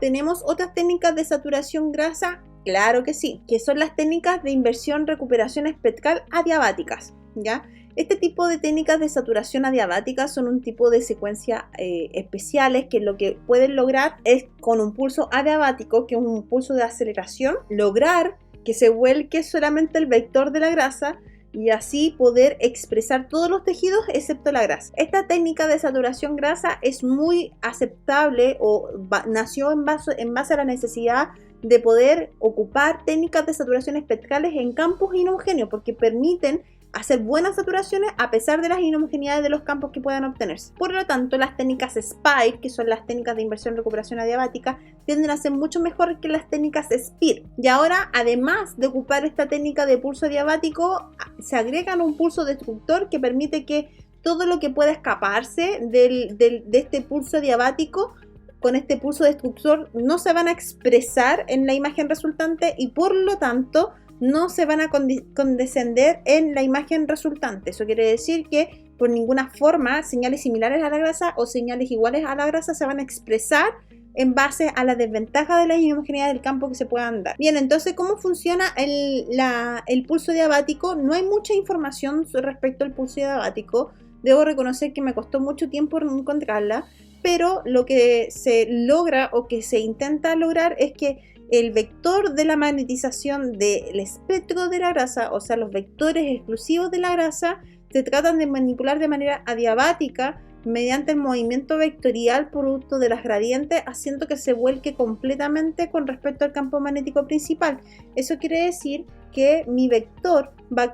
¿Tenemos otras técnicas de saturación grasa? Claro que sí, que son las técnicas de inversión recuperación espectral adiabáticas, ¿ya? Este tipo de técnicas de saturación adiabática son un tipo de secuencia especiales que lo que pueden lograr es con un pulso adiabático, que es un pulso de aceleración, lograr que se vuelque solamente el vector de la grasa y así poder expresar todos los tejidos excepto la grasa. Esta técnica de saturación grasa es muy aceptable o nació en base a la necesidad de poder ocupar técnicas de saturación espectrales en campos inhomogéneos porque permiten hacer buenas saturaciones a pesar de las inhomogeneidades de los campos que puedan obtenerse. Por lo tanto, las técnicas SPIRE, que son las técnicas de inversión y recuperación adiabática, tienden a ser mucho mejor que las técnicas SPIR. Y ahora, además de ocupar esta técnica de pulso adiabático, se agregan un pulso destructor que permite que todo lo que pueda escaparse de este pulso adiabático con este pulso destructor no se van a expresar en la imagen resultante y por lo tanto no se van a condescender en la imagen resultante. Eso quiere decir que por ninguna forma señales similares a la grasa o señales iguales a la grasa se van a expresar en base a la desventaja de la inhomogeneidad del campo que se puedan dar. Bien, entonces, ¿cómo funciona el pulso diabático? No hay mucha información respecto al pulso diabático. Debo reconocer que me costó mucho tiempo encontrarla, pero lo que se logra o que se intenta lograr es que el vector de la magnetización del espectro de la grasa, o sea, los vectores exclusivos de la grasa, se tratan de manipular de manera adiabática mediante el movimiento vectorial producto de las gradientes, haciendo que se vuelque completamente con respecto al campo magnético principal. Eso quiere decir que mi vector va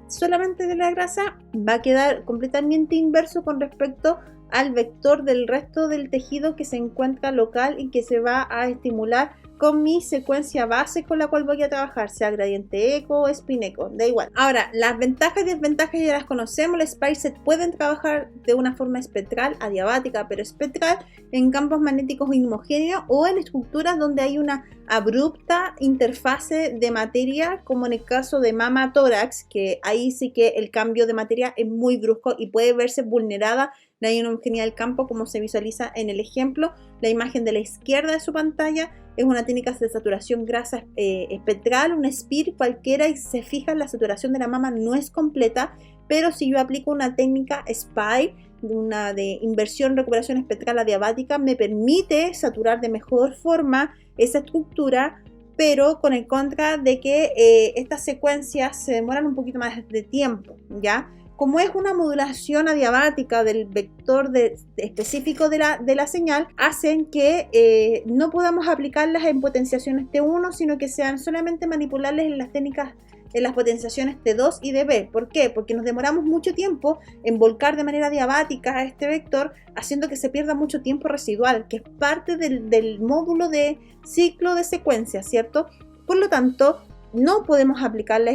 solamente de la grasa va a quedar completamente inverso con respecto al vector del resto del tejido que se encuentra local y que se va a estimular con mi secuencia base con la cual voy a trabajar, sea gradiente eco o spin eco, da igual. Ahora, las ventajas y desventajas ya las conocemos. Las SPIRE pueden trabajar de una forma espectral, adiabática, pero espectral, en campos magnéticos inhomogéneos o en estructuras donde hay una abrupta interfase de materia, como en el caso de mama tórax, que ahí sí que el cambio de materia es muy brusco y puede verse vulnerada la inhomogeneidad del campo, como se visualiza en el ejemplo. La imagen de la izquierda de su pantalla es una técnica de saturación grasa espectral, un SPIR cualquiera, y se fijan, la saturación de la mama no es completa, pero si yo aplico una técnica SPIRE, una de inversión recuperación espectral adiabática, me permite saturar de mejor forma esa estructura, pero con el contra de que estas secuencias se demoran un poquito más de tiempo, ¿ya? Como es una modulación adiabática del vector específico de la señal, hacen que no podamos aplicarlas en potenciaciones T1, sino que sean solamente manipulables en las técnicas, en las potenciaciones T2 y Db. ¿Por qué? Porque nos demoramos mucho tiempo en volcar de manera adiabática a este vector, haciendo que se pierda mucho tiempo residual, que es parte del módulo de ciclo de secuencia, ¿cierto? Por lo tanto, no podemos aplicarlas,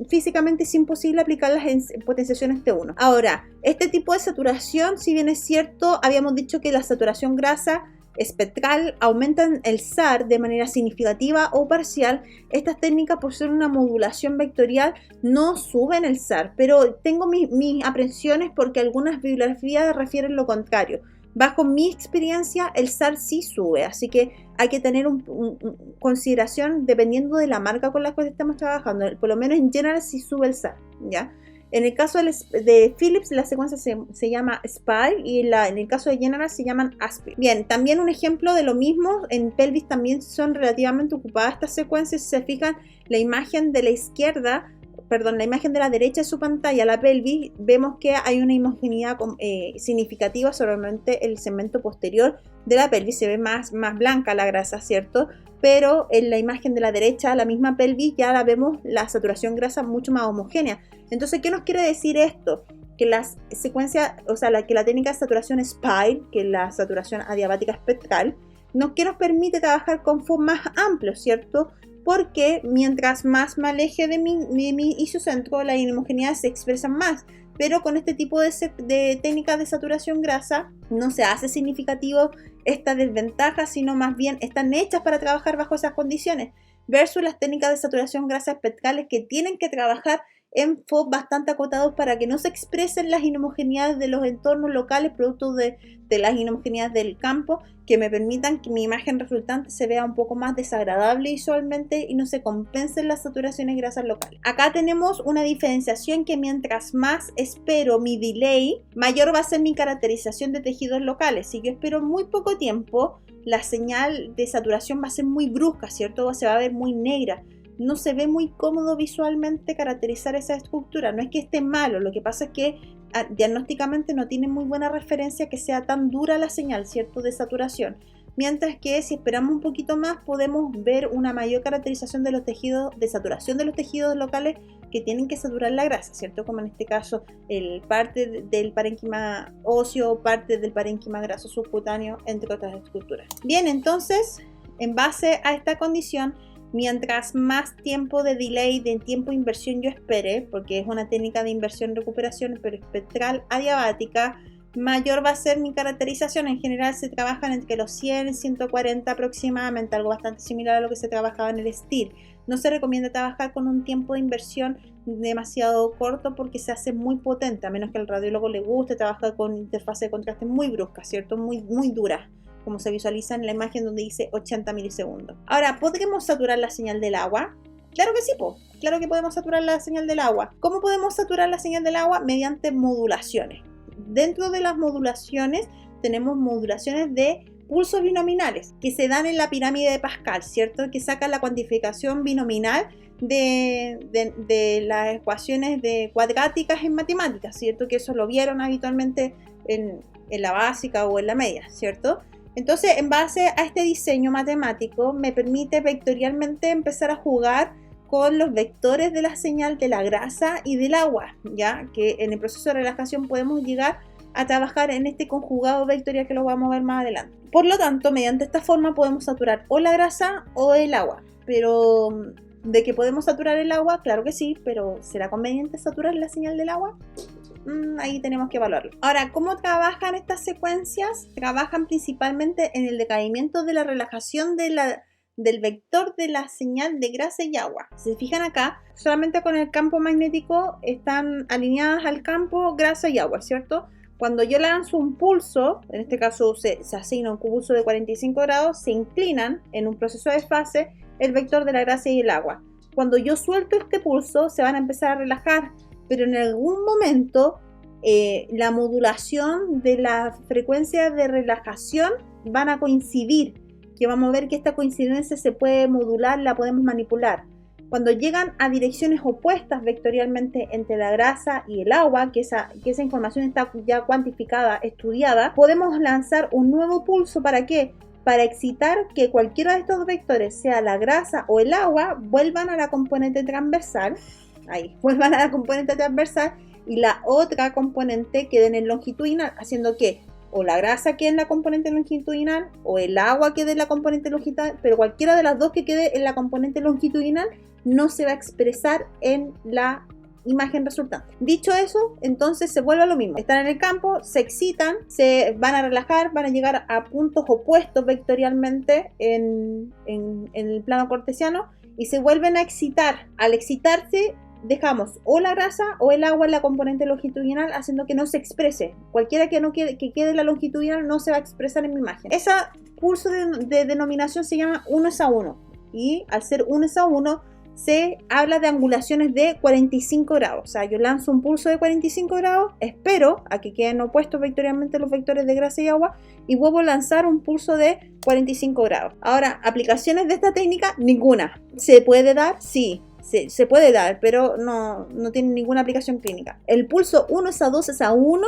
físicamente es imposible aplicarlas en potenciaciones T1. Ahora, este tipo de saturación, si bien es cierto, habíamos dicho que la saturación grasa espectral aumentan el SAR de manera significativa o parcial. Estas técnicas, por ser una modulación vectorial, no suben el SAR, pero tengo mis aprensiones porque algunas bibliografías refieren lo contrario. Bajo mi experiencia, el SAR sí sube, así que hay que tener consideración dependiendo de la marca con la que estamos trabajando. Por lo menos en general sí sube el SAR, ¿ya? En el caso de Philips, la secuencia se llama SPIRE y en el caso de General se llaman ASPIR. Bien, también un ejemplo de lo mismo, en pelvis también son relativamente ocupadas estas secuencias. Si se fijan, la imagen de la izquierda, la imagen de la derecha de su pantalla, la pelvis, vemos que hay una homogeneidad significativa, solamente el segmento posterior de la pelvis se ve más blanca la grasa, ¿cierto? Pero en la imagen de la derecha, la misma pelvis, ya la vemos la saturación grasa mucho más homogénea. Entonces, ¿qué nos quiere decir esto? Que las secuencias, o sea, que la técnica de saturación SPIRE, que es la saturación adiabática espectral, que nos permite trabajar con FOV más amplios, ¿cierto? Porque mientras más me aleje de mi isocentro, la inhomogeneidad se expresa más. Pero con este tipo de técnicas de saturación grasa no se hace significativo esta desventaja, sino más bien están hechas para trabajar bajo esas condiciones, versus las técnicas de saturación grasa espectrales que tienen que trabajar en FOB bastante acotados para que no se expresen las inhomogeneidades de los entornos locales producto de las inhomogeneidades del campo, que me permitan que mi imagen resultante se vea un poco más desagradable visualmente y no se compensen las saturaciones grasas locales. Acá tenemos una diferenciación que mientras más espero mi delay, mayor va a ser mi caracterización de tejidos locales. Si yo espero muy poco tiempo, la señal de saturación va a ser muy brusca, ¿cierto? Se va a ver muy negra. No se ve muy cómodo visualmente caracterizar esa estructura. No es que esté malo, lo que pasa es que diagnósticamente no tiene muy buena referencia que sea tan dura la señal, ¿cierto?, de saturación. Mientras que si esperamos un poquito más podemos ver una mayor caracterización de los tejidos, de saturación de los tejidos locales que tienen que saturar la grasa, ¿cierto? Como en este caso parte del parénquima óseo, parte del parénquima graso subcutáneo, entre otras estructuras. Bien, entonces, en base a esta condición, mientras más tiempo de delay, de tiempo de inversión yo espere, porque es una técnica de inversión-recuperación pero espectral adiabática, mayor va a ser mi caracterización. En general se trabajan entre los 100 y 140 aproximadamente, algo bastante similar a lo que se trabajaba en el STIR. No se recomienda trabajar con un tiempo de inversión demasiado corto porque se hace muy potente, a menos que al radiólogo le guste trabajar con interfase de contraste muy brusca, ¿cierto? Muy dura, como se visualiza en la imagen donde dice 80 milisegundos. Ahora, ¿podremos saturar la señal del agua? Claro que sí, claro que podemos saturar la señal del agua. ¿Cómo podemos saturar la señal del agua? Mediante modulaciones. Dentro de las modulaciones tenemos modulaciones de pulsos binominales que se dan en la pirámide de Pascal, ¿cierto? Que sacan la cuantificación binominal de las ecuaciones cuadráticas en matemáticas, ¿cierto? Que eso lo vieron habitualmente en la básica o en la media, ¿cierto? Entonces, en base a este diseño matemático, me permite vectorialmente empezar a jugar con los vectores de la señal de la grasa y del agua, ya que en el proceso de relajación podemos llegar a trabajar en este conjugado vectorial que lo vamos a ver más adelante. Por lo tanto, mediante esta forma podemos saturar o la grasa o el agua. Pero, ¿de que podemos saturar el agua? Claro que sí, pero ¿será conveniente saturar la señal del agua? Ahí tenemos que evaluarlo. Ahora, ¿cómo trabajan estas secuencias? Trabajan principalmente en el decaimiento de la relajación del vector de la señal de grasa y agua. Si se fijan acá, solamente con el campo magnético están alineadas al campo grasa y agua, ¿cierto? Cuando yo lanzo un pulso, en este caso se asigna un pulso de 45 grados, se inclinan en un proceso de fase el vector de la grasa y el agua. Cuando yo suelto este pulso, se van a empezar a relajar, pero en algún momento la modulación de la frecuencia de relajación van a coincidir, que vamos a ver que esta coincidencia se puede modular, la podemos manipular. Cuando llegan a direcciones opuestas vectorialmente entre la grasa y el agua, que esa información está ya cuantificada, estudiada, podemos lanzar un nuevo pulso. ¿Para qué? Para excitar que cualquiera de estos vectores, sea la grasa o el agua, vuelvan a la componente transversal. Vuelvan a la componente transversal y la otra componente quede en el longitudinal, haciendo que o la grasa quede en la componente longitudinal o el agua quede en la componente longitudinal, pero cualquiera de las dos que quede en la componente longitudinal no se va a expresar en la imagen resultante. Dicho eso, entonces se vuelve a lo mismo. Están en el campo, se excitan, se van a relajar, van a llegar a puntos opuestos vectorialmente en el plano cartesiano y se vuelven a excitar. Al excitarse, dejamos o la grasa o el agua en la componente longitudinal, haciendo que no se exprese. Cualquiera que quede en la longitudinal no se va a expresar en mi imagen. Ese pulso de denominación se llama 1:1 y al ser 1:1 se habla de angulaciones de 45 grados. O sea, yo lanzo un pulso de 45 grados, espero a que queden opuestos vectorialmente los vectores de grasa y agua y vuelvo a lanzar un pulso de 45 grados. Ahora, aplicaciones de esta técnica, ninguna. ¿Se puede dar? Sí. Se puede dar, pero no tiene ninguna aplicación clínica. El pulso 1:2:1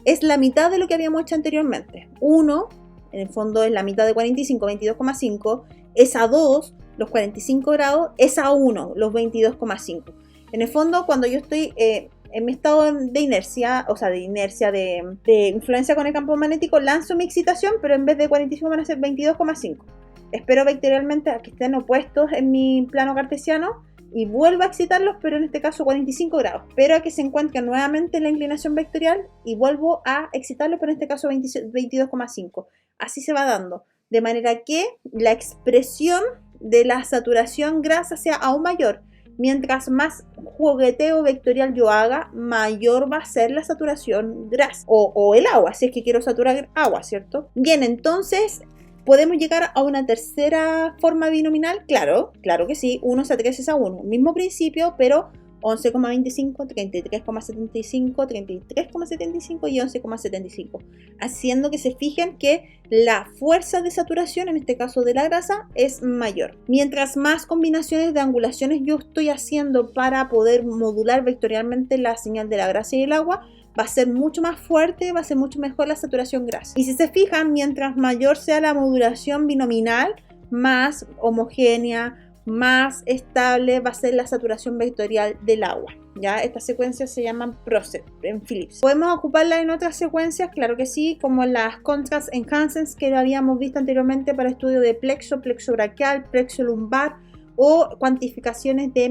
es la mitad de lo que habíamos hecho anteriormente. 1, en el fondo, es la mitad de 45, 22,5. Esa 2, los 45 grados, esa 1, los 22,5. En el fondo, cuando yo estoy en mi estado de inercia, o sea, de influencia con el campo magnético, lanzo mi excitación, pero en vez de 45 van a ser 22,5. Espero vectorialmente a que estén opuestos en mi plano cartesiano y vuelvo a excitarlos, pero en este caso 45 grados. Espero a que se encuentren nuevamente en la inclinación vectorial y vuelvo a excitarlos, pero en este caso 22,5. Así se va dando, de manera que la expresión de la saturación grasa sea aún mayor. mientras más jugueteo vectorial yo haga, mayor va a ser la saturación grasa o el agua, si es que quiero saturar agua, ¿cierto? Bien, entonces, ¿podemos llegar a una tercera forma binominal? Claro que sí, 1 a 3 es a 1. Mismo principio, pero 11,25, 33,75, 33,75 y 11,75. Haciendo que se fijen que la fuerza de saturación, en este caso de la grasa, es mayor. Mientras más combinaciones de angulaciones yo estoy haciendo para poder modular vectorialmente la señal de la grasa y el agua, va a ser mucho más fuerte, va a ser mucho mejor la saturación grasa. Y si se fijan, mientras mayor sea la modulación binominal, más homogénea, más estable va a ser la saturación vectorial del agua. ¿Ya? Estas secuencias se llaman PROSET en Philips. ¿Podemos ocuparlas en otras secuencias? Claro que sí, como las Contrast Enhancers que habíamos visto anteriormente para estudio de plexo braquial, plexo lumbar, o cuantificaciones de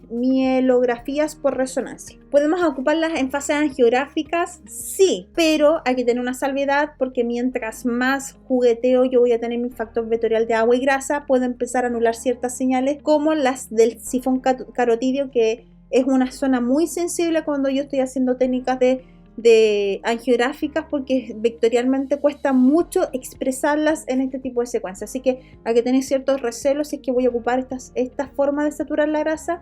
mielografías por resonancia. ¿Podemos ocuparlas en fases angiográficas? Sí, pero hay que tener una salvedad porque mientras más jugueteo yo voy a tener mi factor vectorial de agua y grasa, puedo empezar a anular ciertas señales como las del sifón carotídeo, que es una zona muy sensible cuando yo estoy haciendo técnicas de angiográficas, porque vectorialmente cuesta mucho expresarlas en este tipo de secuencias, así que hay que tener ciertos recelos si es que voy a ocupar esta forma de saturar la grasa,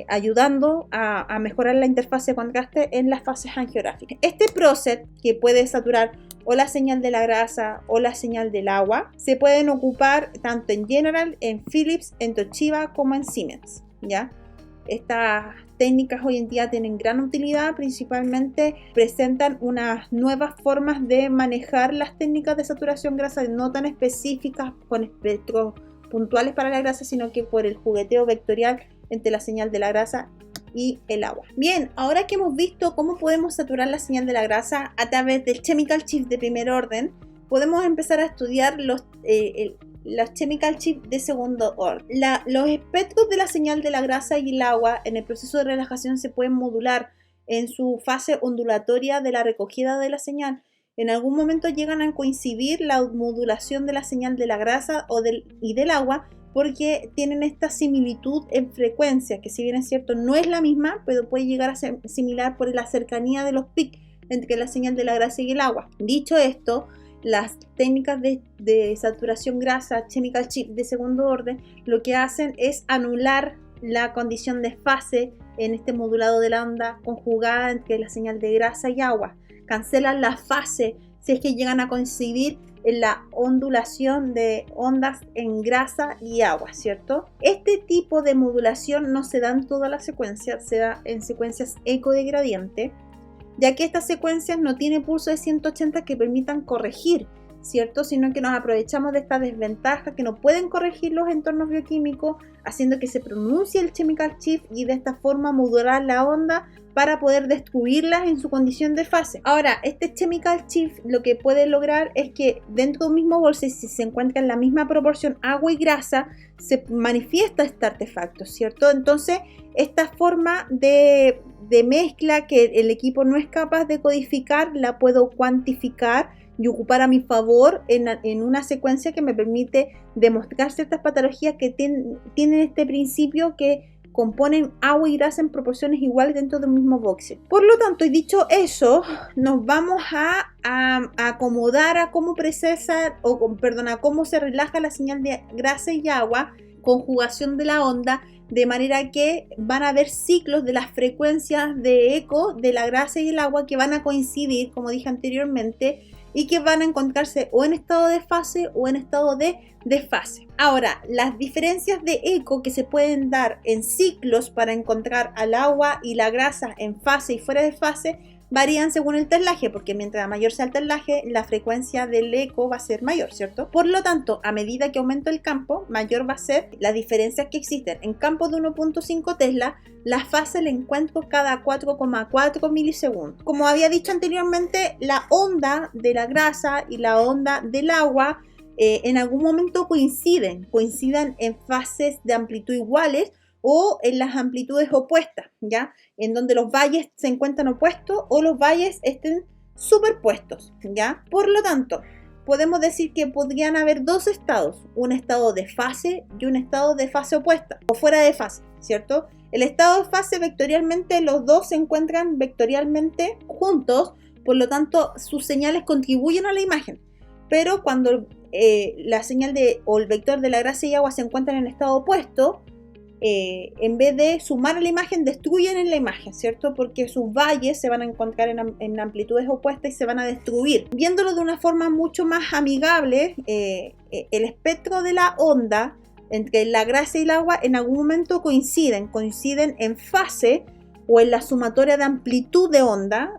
ayudando a mejorar la interfase de contraste en las fases angiográficas. Este PROSET, que puede saturar o la señal de la grasa o la señal del agua, se pueden ocupar tanto en General, en Philips, en Toshiba como en Siemens, ¿ya? Estas técnicas hoy en día tienen gran utilidad, principalmente presentan unas nuevas formas de manejar las técnicas de saturación grasa, no tan específicas con espectros puntuales para la grasa, sino que por el jugueteo vectorial entre la señal de la grasa y el agua. Bien, ahora que hemos visto cómo podemos saturar la señal de la grasa a través del Chemical Shift de primer orden, podemos empezar a estudiar los Chemical Shift de segundo orden. Los espectros de la señal de la grasa y el agua en el proceso de relajación se pueden modular en su fase ondulatoria de la recogida de la señal. En algún momento llegan a coincidir la modulación de la señal de la grasa y del agua, porque tienen esta similitud en frecuencia, que si bien es cierto no es la misma, pero puede llegar a ser similar por la cercanía de los picos entre la señal de la grasa y el agua. Dicho esto, las técnicas de saturación grasa, Chemical Shift de segundo orden, lo que hacen es anular la condición de fase en este modulado de la onda conjugada entre la señal de grasa y agua. Cancelan la fase si es que llegan a coincidir en la ondulación de ondas en grasa y agua, ¿cierto? Este tipo de modulación no se da en toda la secuencia, se da en secuencias eco de gradiente, ya que estas secuencias no tienen pulso de 180 que permitan corregir, ¿cierto? Sino que nos aprovechamos de esta desventaja que no pueden corregir los entornos bioquímicos, haciendo que se pronuncie el Chemical Shift y de esta forma modular la onda para poder destruirlas en su condición de fase. Ahora, este Chemical Shift lo que puede lograr es que dentro de un mismo bolso, si se encuentra en la misma proporción agua y grasa, se manifiesta este artefacto, ¿cierto? Entonces, esta forma de mezcla que el equipo no es capaz de codificar, la puedo cuantificar y ocupar a mi favor en una secuencia que me permite demostrar ciertas patologías que tienen este principio, que componen agua y grasa en proporciones iguales dentro del mismo boxe. Por lo tanto, y dicho eso, nos vamos a acomodar a cómo a cómo se relaja la señal de grasa y agua, conjugación de la onda, de manera que van a haber ciclos de las frecuencias de eco de la grasa y el agua que van a coincidir, como dije anteriormente, y que van a encontrarse o en estado de fase o en estado de desfase. Ahora, las diferencias de eco que se pueden dar en ciclos para encontrar al agua y la grasa en fase y fuera de fase varían según el telaje, porque mientras mayor sea el telaje, la frecuencia del eco va a ser mayor, ¿cierto? Por lo tanto, a medida que aumenta el campo, mayor va a ser las diferencias que existen. En campos de 1.5 Tesla, la fase la encuentro cada 4,4 milisegundos. Como había dicho anteriormente, la onda de la grasa y la onda del agua en algún momento coinciden en fases de amplitud iguales, o en las amplitudes opuestas, ¿ya? En donde los valles se encuentran opuestos o los valles estén superpuestos, ¿ya? Por lo tanto, podemos decir que podrían haber dos estados, un estado de fase y un estado de fase opuesta o fuera de fase. ¿cierto? El estado de fase vectorialmente, los dos se encuentran vectorialmente juntos, por lo tanto sus señales contribuyen a la imagen. Pero cuando la señal o el vector de la grasa y agua se encuentran en estado opuesto, en vez de sumar a la imagen, destruyen en la imagen, ¿cierto? Porque sus valles se van a encontrar en amplitudes opuestas y se van a destruir. Viéndolo de una forma mucho más amigable, el espectro de la onda entre la grasa y el agua en algún momento coinciden en fase o en la sumatoria de amplitud de onda,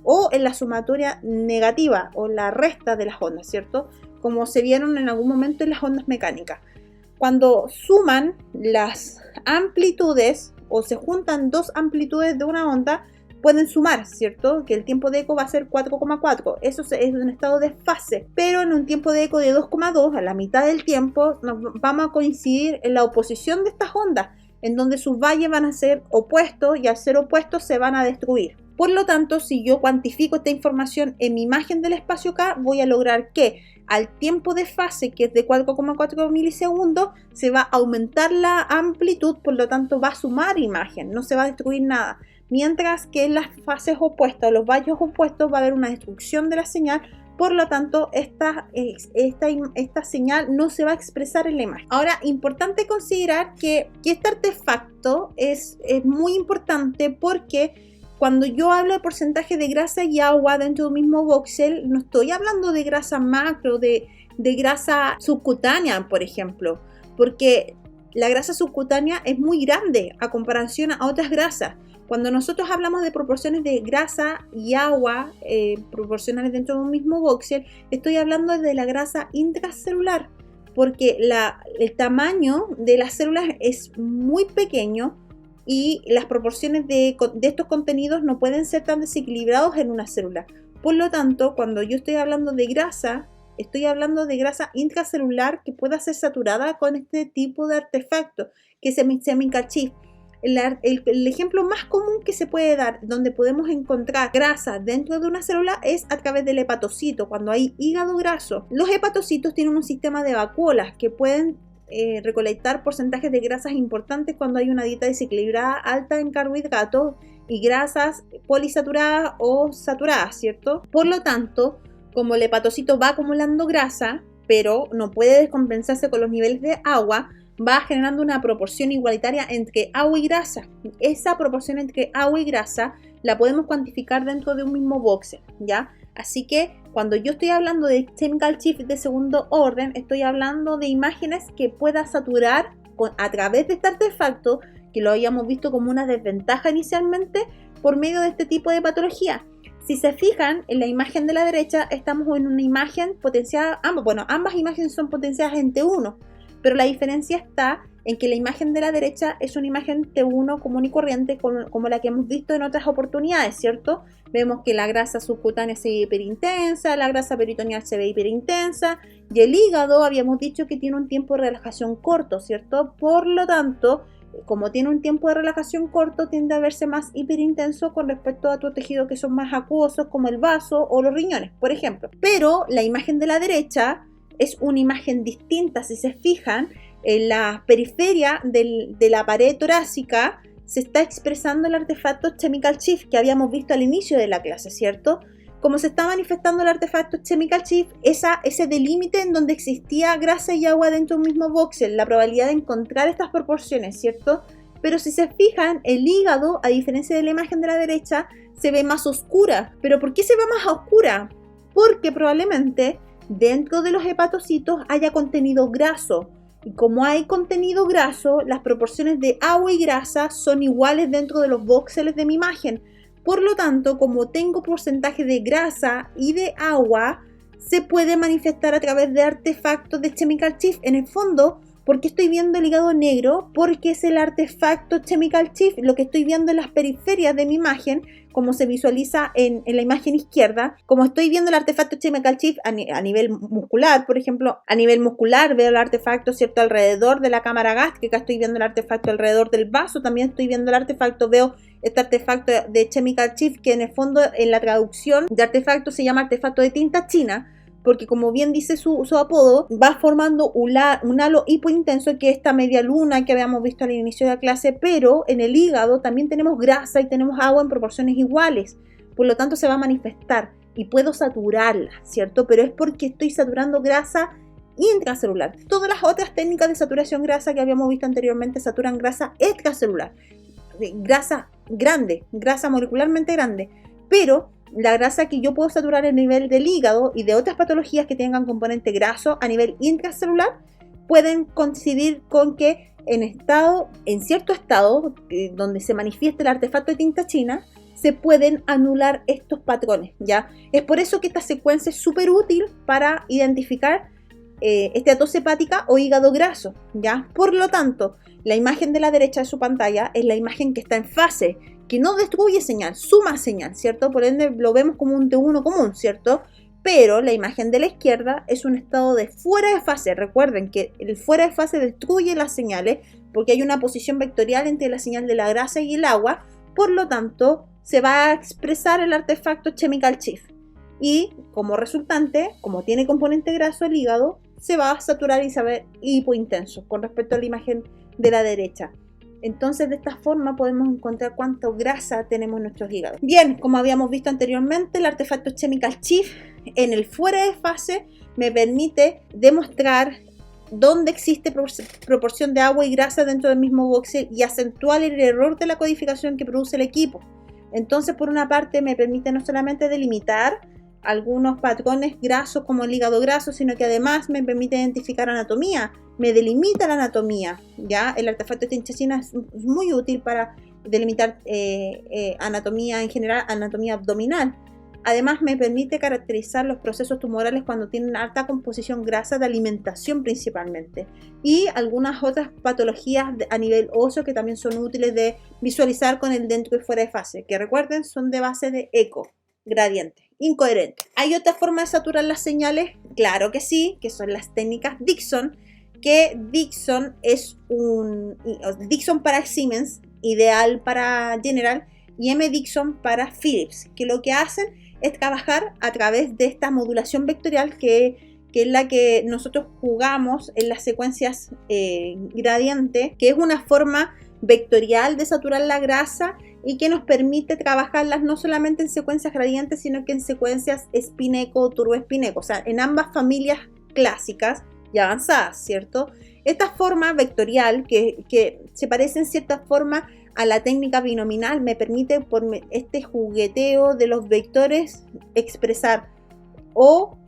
o en la sumatoria negativa o la resta de las ondas, ¿cierto? Como se vieron en algún momento en las ondas mecánicas. Cuando suman las amplitudes o se juntan dos amplitudes de una onda, pueden sumar, ¿cierto? Que el tiempo de eco va a ser 4,4. Eso es un estado de fase. Pero en un tiempo de eco de 2,2, a la mitad del tiempo, nos vamos a coincidir en la oposición de estas ondas, en donde sus valles van a ser opuestos y al ser opuestos se van a destruir. Por lo tanto, si yo cuantifico esta información en mi imagen del espacio K, voy a lograr que al tiempo de fase, que es de 4,4 milisegundos, se va a aumentar la amplitud, por lo tanto va a sumar imagen, no se va a destruir nada. Mientras que en las fases opuestas o los valles opuestos va a haber una destrucción de la señal, por lo tanto esta señal no se va a expresar en la imagen. Ahora, importante considerar que este artefacto es muy importante porque cuando yo hablo de porcentaje de grasa y agua dentro de un mismo voxel, no estoy hablando de grasa macro, de grasa subcutánea, por ejemplo, porque la grasa subcutánea es muy grande a comparación a otras grasas. Cuando nosotros hablamos de proporciones de grasa y agua proporcionales dentro de un mismo voxel, estoy hablando de la grasa intracelular, porque el tamaño de las células es muy pequeño y las proporciones de estos contenidos no pueden ser tan desequilibrados en una célula. Por lo tanto, cuando yo estoy hablando de grasa, estoy hablando de grasa intracelular que pueda ser saturada con este tipo de artefacto, que es semi-cachif. El ejemplo más común que se puede dar donde podemos encontrar grasa dentro de una célula es a través del hepatocito, cuando hay hígado graso. Los hepatocitos tienen un sistema de vacuolas que pueden recolectar porcentajes de grasas importantes cuando hay una dieta desequilibrada alta en carbohidratos y grasas polisaturadas o saturadas, ¿cierto? Por lo tanto, como el hepatocito va acumulando grasa, pero no puede descompensarse con los niveles de agua, va generando una proporción igualitaria entre agua y grasa. Esa proporción entre agua y grasa la podemos cuantificar dentro de un mismo voxel, ¿ya? Así que cuando yo estoy hablando de chemical shift de segundo orden, estoy hablando de imágenes que pueda saturar a través de este artefacto, que lo habíamos visto como una desventaja inicialmente por medio de este tipo de patología. Si se fijan, en la imagen de la derecha estamos en una imagen potenciada, ambas imágenes son potenciadas en T1, pero la diferencia está en que la imagen de la derecha es una imagen T1 común y corriente como la que hemos visto en otras oportunidades, ¿cierto? Vemos que la grasa subcutánea se ve hiperintensa, la grasa peritoneal se ve hiperintensa y el hígado habíamos dicho que tiene un tiempo de relajación corto, ¿cierto? Por lo tanto, como tiene un tiempo de relajación corto, tiende a verse más hiperintenso con respecto a otros tejidos que son más acuosos como el vaso o los riñones, por ejemplo. Pero la imagen de la derecha es una imagen distinta. Si se fijan, en la periferia de la pared torácica se está expresando el artefacto chemical shift que habíamos visto al inicio de la clase, ¿cierto? Como se está manifestando el artefacto chemical shift, ese delímite en donde existía grasa y agua dentro de un mismo voxel, la probabilidad de encontrar estas proporciones, ¿cierto? Pero si se fijan, el hígado, a diferencia de la imagen de la derecha, se ve más oscura. ¿Pero por qué se ve más oscura? Porque probablemente dentro de los hepatocitos haya contenido graso. Y como hay contenido graso, las proporciones de agua y grasa son iguales dentro de los voxeles de mi imagen. Por lo tanto, como tengo porcentaje de grasa y de agua, se puede manifestar a través de artefactos de chemical shift. En el fondo, ¿por qué estoy viendo el hígado negro? Porque es el artefacto chemical shift, lo que estoy viendo en las periferias de mi imagen, como se visualiza en la imagen izquierda. Como estoy viendo el artefacto chemical shift a nivel muscular, por ejemplo, a nivel muscular veo el artefacto, ¿cierto?, alrededor de la cámara gástrica, estoy viendo el artefacto alrededor del vaso, también estoy viendo el artefacto, veo este artefacto de chemical shift que en el fondo en la traducción de artefacto se llama artefacto de tinta china, porque como bien dice su apodo, va formando un halo hipointenso, que es esta media luna que habíamos visto al inicio de la clase, pero en el hígado también tenemos grasa y tenemos agua en proporciones iguales, por lo tanto se va a manifestar y puedo saturarla, ¿cierto? Pero es porque estoy saturando grasa intracelular. Todas las otras técnicas de saturación grasa que habíamos visto anteriormente saturan grasa extracelular, grasa grande, grasa molecularmente grande, pero la grasa que yo puedo saturar a nivel del hígado y de otras patologías que tengan componente graso a nivel intracelular pueden coincidir con que en cierto estado donde se manifiesta el artefacto de tinta china, se pueden anular estos patrones, ¿ya? Es por eso que esta secuencia es súper útil para identificar esteatose hepática o hígado graso, ¿ya? Por lo tanto, la imagen de la derecha de su pantalla es la imagen que está en fase, que no destruye señal, suma señal, ¿cierto? Por ende lo vemos como un T1 común, ¿cierto? Pero la imagen de la izquierda es un estado de fuera de fase. Recuerden que el fuera de fase destruye las señales porque hay una posición vectorial entre la señal de la grasa y el agua, por lo tanto se va a expresar el artefacto chemical shift y como resultante, como tiene componente graso el hígado, se va a saturar y se va a ver hipointenso con respecto a la imagen de la derecha. Entonces de esta forma podemos encontrar cuánta grasa tenemos en nuestros hígados. Bien, como habíamos visto anteriormente, el artefacto chemical shift en el fuera de fase me permite demostrar dónde existe proporción de agua y grasa dentro del mismo voxel y acentuar el error de la codificación que produce el equipo. Entonces, por una parte, me permite no solamente delimitar algunos patrones grasos como el hígado graso, sino que además me permite identificar anatomía, me delimita la anatomía, ¿ya? El artefacto de tinta china es muy útil para delimitar anatomía en general, anatomía abdominal. Además me permite caracterizar los procesos tumorales cuando tienen alta composición grasa de alimentación principalmente y algunas otras patologías a nivel óseo que también son útiles de visualizar con el dentro y fuera de fase, que recuerden son de base de eco, gradiente, incoherente. ¿Hay otra forma de saturar las señales? Claro que sí, que son las técnicas Dixon, que Dixon es Dixon para Siemens, ideal para General, y M-Dixon para Philips, que lo que hacen es trabajar a través de esta modulación vectorial que es la que nosotros jugamos en las secuencias gradiente, que es una forma vectorial de saturar la grasa y que nos permite trabajarlas no solamente en secuencias gradientes, sino que en secuencias espineco o turboespineco, o sea, en ambas familias clásicas y avanzadas, ¿cierto? Esta forma vectorial que se parece en cierta forma a la técnica binominal me permite por este jugueteo de los vectores inexpresar o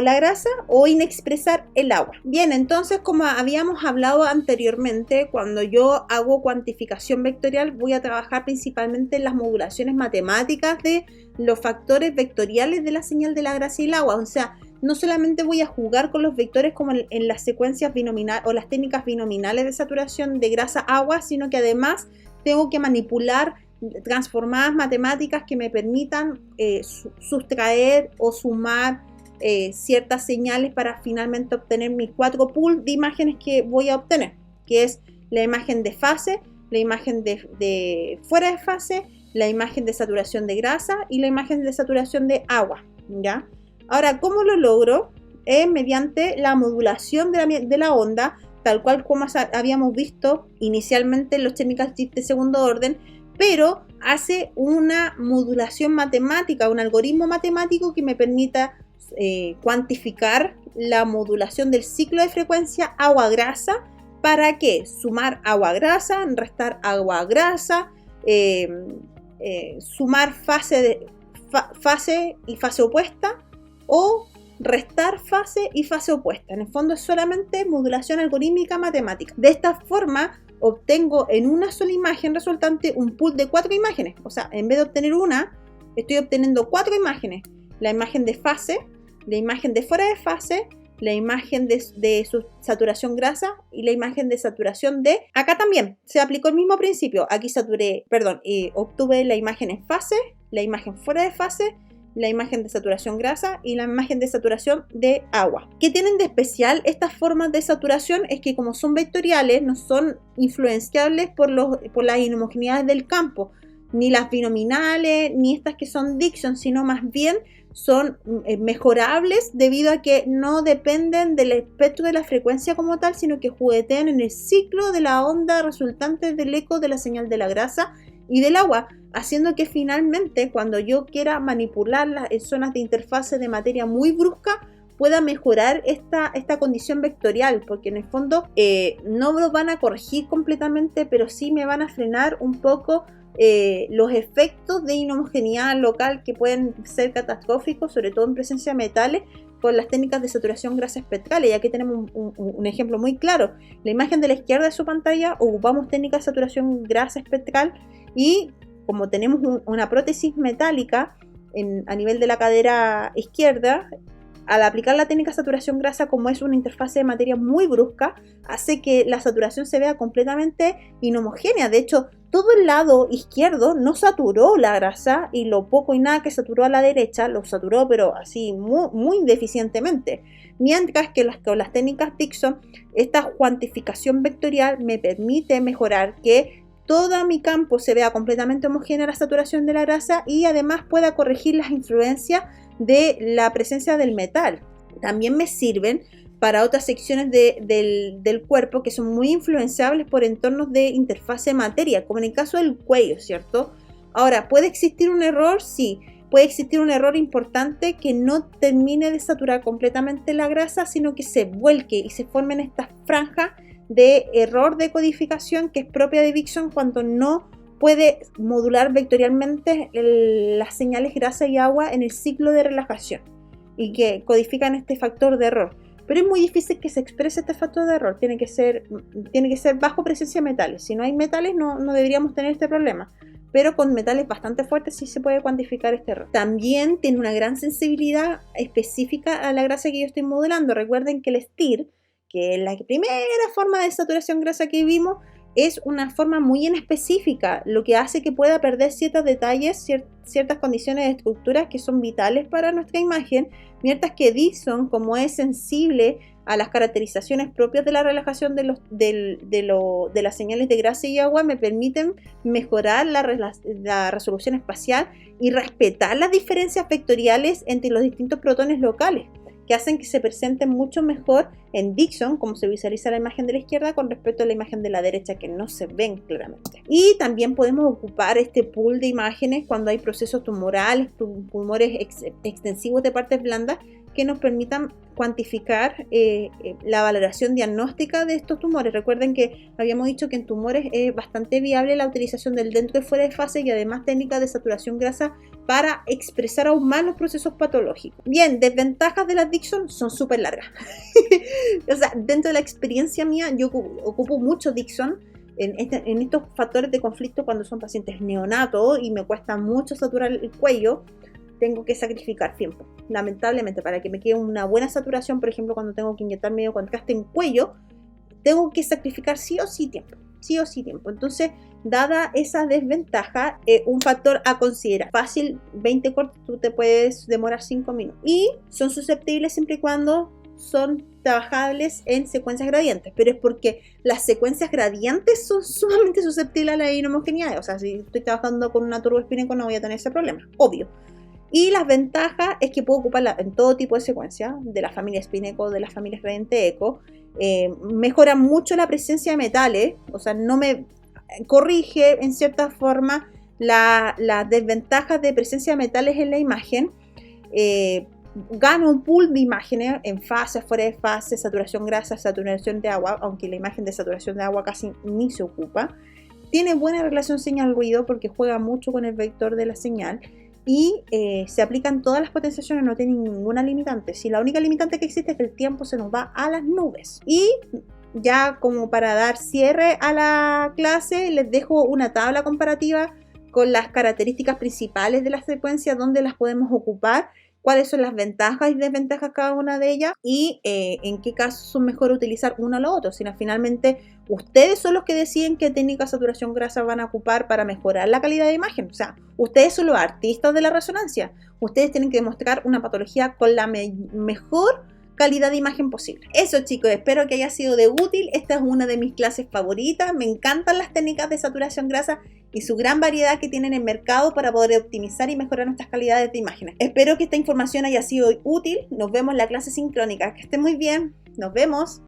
la grasa o inexpresar el agua. Bien, entonces como habíamos hablado anteriormente, cuando yo hago cuantificación vectorial voy a trabajar principalmente en las modulaciones matemáticas de los factores vectoriales de la señal de la grasa y el agua, o sea, no solamente voy a jugar con los vectores como en las secuencias binominales o las técnicas binominales de saturación de grasa-agua, sino que además tengo que manipular transformadas matemáticas que me permitan sustraer o sumar ciertas señales para finalmente obtener mis 4 pools de imágenes que voy a obtener, que es la imagen de fase, la imagen de fuera de fase, la imagen de saturación de grasa y la imagen de saturación de agua, ¿ya? Ahora, ¿cómo lo logro? Mediante la modulación de la onda, tal cual como habíamos visto inicialmente en los chemical shift de segundo orden, pero hace una modulación matemática, un algoritmo matemático que me permita cuantificar la modulación del ciclo de frecuencia agua-grasa. ¿Para qué? Sumar agua-grasa, restar agua-grasa, sumar fase y fase opuesta, o restar fase y fase opuesta. En el fondo es solamente modulación algorítmica matemática. De esta forma obtengo en una sola imagen resultante un pool de 4 imágenes. O sea, en vez de obtener una, estoy obteniendo 4 imágenes. La imagen de fase, la imagen de fuera de fase, la imagen de su saturación grasa y la imagen de saturación de... Acá también se aplicó el mismo principio. Aquí obtuve la imagen en fase, la imagen fuera de fase, la imagen de saturación grasa y la imagen de saturación de agua. ¿Qué tienen de especial estas formas de saturación? Es que como son vectoriales, no son influenciables por las inhomogeneidades del campo. ni las binominales, ni estas que son Dixon, sino más bien son mejorables debido a que no dependen del espectro de la frecuencia como tal, sino que juguetean en el ciclo de la onda resultante del eco de la señal de la grasa y del agua, haciendo que finalmente cuando yo quiera manipularlas en zonas de interfase de materia muy brusca, pueda mejorar esta condición vectorial, porque en el fondo no lo van a corregir completamente, pero sí me van a frenar un poco los efectos de inhomogeneidad local que pueden ser catastróficos, sobre todo en presencia de metales, con las técnicas de saturación grasa espectral. Y aquí tenemos un ejemplo muy claro. La imagen de la izquierda de su pantalla ocupamos técnicas de saturación grasa espectral, y como tenemos una prótesis metálica a nivel de la cadera izquierda, al aplicar la técnica de saturación grasa, como es una interfase de materia muy brusca, hace que la saturación se vea completamente inhomogénea. De hecho, todo el lado izquierdo no saturó la grasa, y lo poco y nada que saturó a la derecha lo saturó, pero así muy deficientemente. Mientras que con las técnicas Dixon, esta cuantificación vectorial me permite mejorar que todo mi campo se vea completamente homogénea la saturación de la grasa, y además pueda corregir las influencias de la presencia del metal. También me sirven para otras secciones del cuerpo que son muy influenciables por entornos de interfase materia, como en el caso del cuello, ¿cierto? Ahora, ¿puede existir un error? Sí, puede existir un error importante, que no termine de saturar completamente la grasa, sino que se vuelque y se formen estas franjas de error de codificación que es propia de Dixon cuando no puede modular vectorialmente las señales grasa y agua en el ciclo de relajación, y que codifican este factor de error. Pero es muy difícil que se exprese este factor de error, tiene que ser bajo presencia de metales. Si no hay metales no deberíamos tener este problema, pero con metales bastante fuertes sí se puede cuantificar este error. También tiene una gran sensibilidad específica a la grasa que yo estoy modelando. Recuerden que el STIR, que es la primera forma de saturación grasa que vimos, es una forma muy en específica, lo que hace que pueda perder ciertos detalles, ciertas condiciones de estructuras que son vitales para nuestra imagen, mientras que Dixon, como es sensible a las caracterizaciones propias de la relajación de las señales de grasa y agua, me permiten mejorar la resolución espacial y respetar las diferencias vectoriales entre los distintos protones locales, que hacen que se presenten mucho mejor en Dixon, como se visualiza la imagen de la izquierda, con respecto a la imagen de la derecha, que no se ven claramente. Y también podemos ocupar este pool de imágenes cuando hay procesos tumorales, tumores extensivos de partes blandas, que nos permitan cuantificar la valoración diagnóstica de estos tumores. Recuerden que habíamos dicho que en tumores es bastante viable la utilización del dentro y fuera de fase, y además técnicas de saturación grasa para expresar aún más los procesos patológicos. Bien, desventajas de la Dixon son súper largas. O sea, dentro de la experiencia mía, yo ocupo mucho Dixon en estos factores de conflicto cuando son pacientes neonatos y me cuesta mucho saturar el cuello. Tengo que sacrificar tiempo, lamentablemente, para que me quede una buena saturación. Por ejemplo, cuando tengo que inyectar medio contraste en cuello, tengo que sacrificar sí o sí tiempo. Entonces, dada esa desventaja, un factor a considerar: fácil, 20 cortes, tú te puedes demorar 5 minutos, y son susceptibles siempre y cuando son trabajables en secuencias gradientes, pero es porque las secuencias gradientes son sumamente susceptibles a la inhomogeneidad. O sea, si estoy trabajando con una turboespíneco no voy a tener ese problema, obvio. Y las ventajas es que puedo ocuparla en todo tipo de secuencia, de la familia Spineco, de las familias gradiente eco. Mejora mucho la presencia de metales, o sea, no me corrige en cierta forma las desventajas de presencia de metales en la imagen. Gano un pool de imágenes en fase, fuera de fase, saturación grasa, saturación de agua, aunque la imagen de saturación de agua casi ni se ocupa. Tiene buena relación señal-ruido porque juega mucho con el vector de la señal. Y se aplican todas las potenciaciones, no tienen ninguna limitante. Si la única limitante que existe es que el tiempo se nos va a las nubes. Y ya como para dar cierre a la clase, les dejo una tabla comparativa con las características principales de la secuencia, donde las podemos ocupar, cuáles son las ventajas y desventajas cada una de ellas, y en qué casos son mejor utilizar uno o lo otro. Sino finalmente ustedes son los que deciden qué técnica de saturación grasa van a ocupar para mejorar la calidad de imagen. O sea, ustedes son los artistas de la resonancia. Ustedes tienen que demostrar una patología con la mejor calidad de imagen posible. Eso, chicos, espero que haya sido de útil. Esta es una de mis clases favoritas. Me encantan las técnicas de saturación grasa y su gran variedad que tienen en mercado para poder optimizar y mejorar nuestras calidades de imágenes. Espero que esta información haya sido útil. Nos vemos en la clase sincrónica. Que estén muy bien. Nos vemos.